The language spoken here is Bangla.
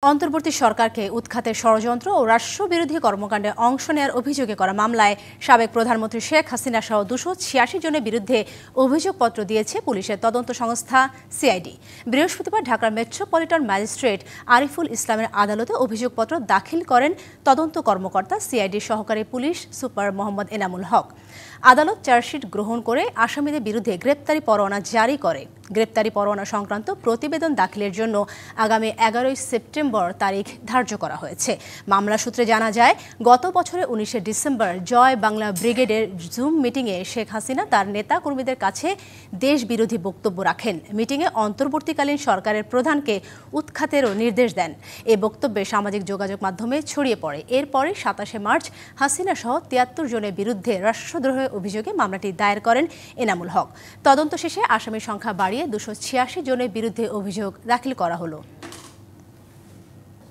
অন্তর্বর্তী সরকারকে উৎখাতের ষড়যন্ত্র ও রাষ্ট্রবিরোধী কর্মকাণ্ডে অংশ নেওয়ার অভিযোগে করা মামলায় সাবেক প্রধানমন্ত্রী শেখ হাসিনা সহ 286 জনের বিরুদ্ধে অভিযোগপত্র দিয়েছে পুলিশের তদন্ত সংস্থা সিআইডি। বৃহস্পতিবার ঢাকার মেট্রোপলিটন ম্যাজিস্ট্রেট আরিফুল ইসলামের আদালতে অভিযোগপত্র দাখিল করেন তদন্ত কর্মকর্তা সিআইডির সহকারী পুলিশ সুপার মোহাম্মদ এনামুল হক। আদালত চার্জশিট গ্রহণ করে আসামিদের বিরুদ্ধে গ্রেপ্তারি পরোয়ানা জারি করে। গ্রেপ্তারি পরোয়ানা সংক্রান্ত প্রতিবেদন দাখিলের জন্য আগামী 11 সেপ্টেম্বর তারিখ ধার্য করা হয়েছে। মামলা সূত্রে জানা যায়, গত বছরের 19 ডিসেম্বর জয় বাংলা ব্রিগেডের জুম মিটিংয়ে শেখ হাসিনা তার নেতা কর্মীদের কাছে দেশবিরোধী বক্তব্য রাখেন। মিটিংয়ে অন্তর্বর্তীকালীন সরকারের প্রধানকে উৎখাতেরও নির্দেশ দেন। এই বক্তব্যে সামাজিক যোগাযোগ মাধ্যমে ছড়িয়ে পড়ে। এরপরে 27 মার্চ হাসিনা সহ 73 জনের বিরুদ্ধে রাষ্ট্রদ্রোহের অভিযোগে মামলাটি দায়ের করেন এনামুল হক। তদন্ত শেষে আসামির সংখ্যা বাড়িয়ে 286 জনের বিরুদ্ধে অভিযোগ দাখিল করা হলো।